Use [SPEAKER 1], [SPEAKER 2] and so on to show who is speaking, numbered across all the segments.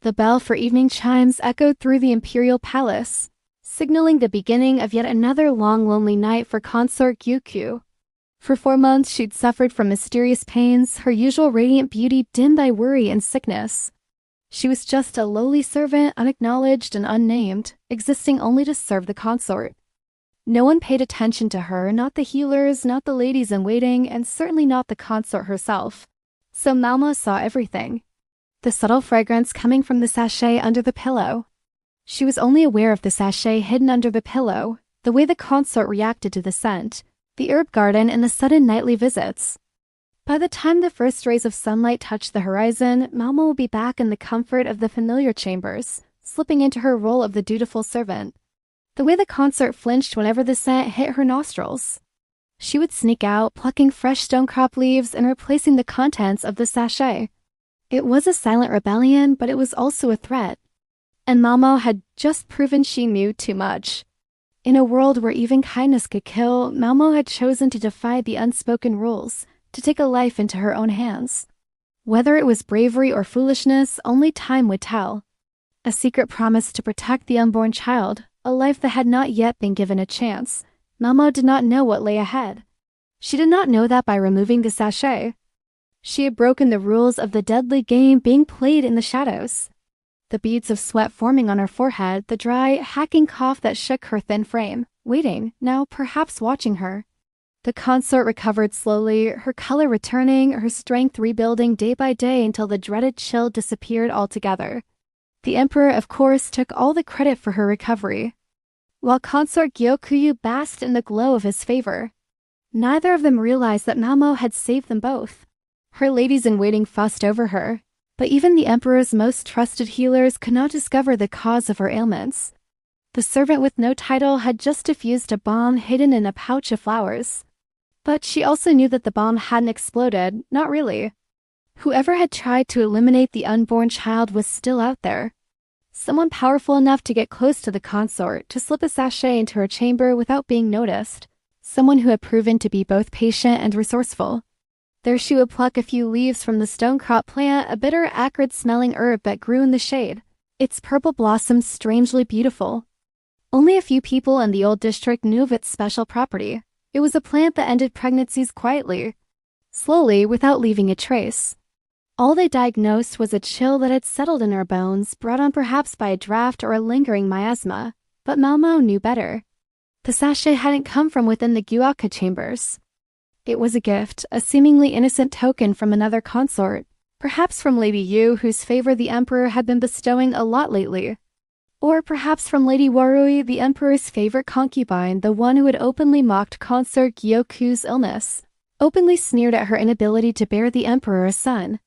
[SPEAKER 1] The bell for evening chimes echoed through the imperial palace, signaling the beginning of yet another long, lonely night for Consort Gyokyu. For 4 months, she'd suffered from mysterious pains, her usual radiant beauty dimmed by worry and sickness. She was just a lowly servant, unacknowledged and unnamed, existing only to serve the consort. No one paid attention to her, not the healers, not the ladies-in-waiting, and certainly not the consort herself. So Malma saw everything. The subtle fragrance coming from the sachet under the pillow. She was only aware of the sachet hidden under the pillow, the way the consort reacted to the scent, the herb garden, and the sudden nightly visits. By the time the first rays of sunlight touched the horizon, Malma would be back in the comfort of the familiar chambers, slipping into her role of the dutiful servant. The way the consort flinched whenever the scent hit her nostrils. She would sneak out, plucking fresh stonecrop leaves and replacing the contents of the sachet. It was a silent rebellion, but it was also a threat. And Malmo had just proven she knew too much. In a world where even kindness could kill, Malmo had chosen to defy the unspoken rules, to take a life into her own hands. Whether it was bravery or foolishness, only time would tell. A secret promise to protect the unborn child, a life that had not yet been given a chance. Malmo did not know what lay ahead. She did not know that by removing the sachet. She had broken the rules of the deadly game being played in the shadows. The beads of sweat forming on her forehead, the dry, hacking cough that shook her thin frame, waiting, now perhaps watching her. The consort recovered slowly, her color returning, her strength rebuilding day by day until the dreaded chill disappeared altogether. The emperor, of course, took all the credit for her recovery, while Consort Gyokyu basked in the glow of his favor. Neither of them realized that Malmo had saved them both. Her ladies-in-waiting fussed over her, but even the emperor's most trusted healers could not discover the cause of her ailments. The servant with no title had just diffused a bomb hidden in a pouch of flowers. But she also knew that the bomb hadn't exploded, not really. Whoever had tried to eliminate the unborn child was still out there. Someone powerful enough to get close to the consort, to slip a sachet into her chamber without being noticed. Someone who had proven to be both patient and resourceful. There she would pluck a few leaves from the stonecrop plant, a bitter, acrid-smelling herb that grew in the shade, its purple blossoms strangely beautiful. Only a few people in the old district knew of its special property. It was a plant that ended pregnancies quietly, slowly, without leaving a trace. All they diagnosed was a chill that had settled in her bones, brought on perhaps by a draft or a lingering miasma. But Malmo knew better. The sachet hadn't come from within the Gyuaka chambers. It was a gift, a seemingly innocent token from another consort, perhaps from Lady Yu, whose favor the emperor had been bestowing a lot lately. Or perhaps from Lady Warui, the emperor's favorite concubine, the one who had openly mocked Consort Gyoku's illness, openly sneered at her inability to bear the emperor a son.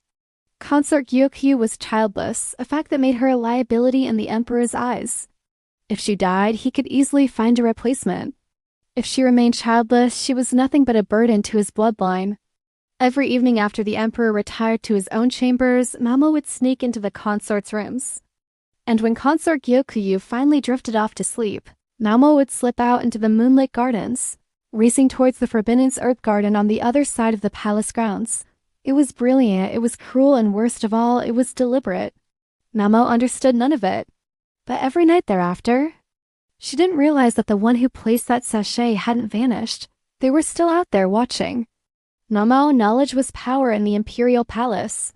[SPEAKER 1] Consort Gyokyu was childless, a fact that made her a liability in the emperor's eyes. If she died, he could easily find a replacement. If she remained childless, she was nothing but a burden to his bloodline. Every evening after the emperor retired to his own chambers, Malmo would sneak into the consort's rooms. And when Consort Gyokyu finally drifted off to sleep, Malmo would slip out into the moonlit gardens, racing towards the forbidden herb garden on the other side of the palace grounds. It was brilliant, it was cruel, and worst of all, it was deliberate. Malmo understood none of it. But every night thereafter, she didn't realize that the one who placed that sachet hadn't vanished. They were still out there watching. Malmo, knowledge was power in the imperial palace.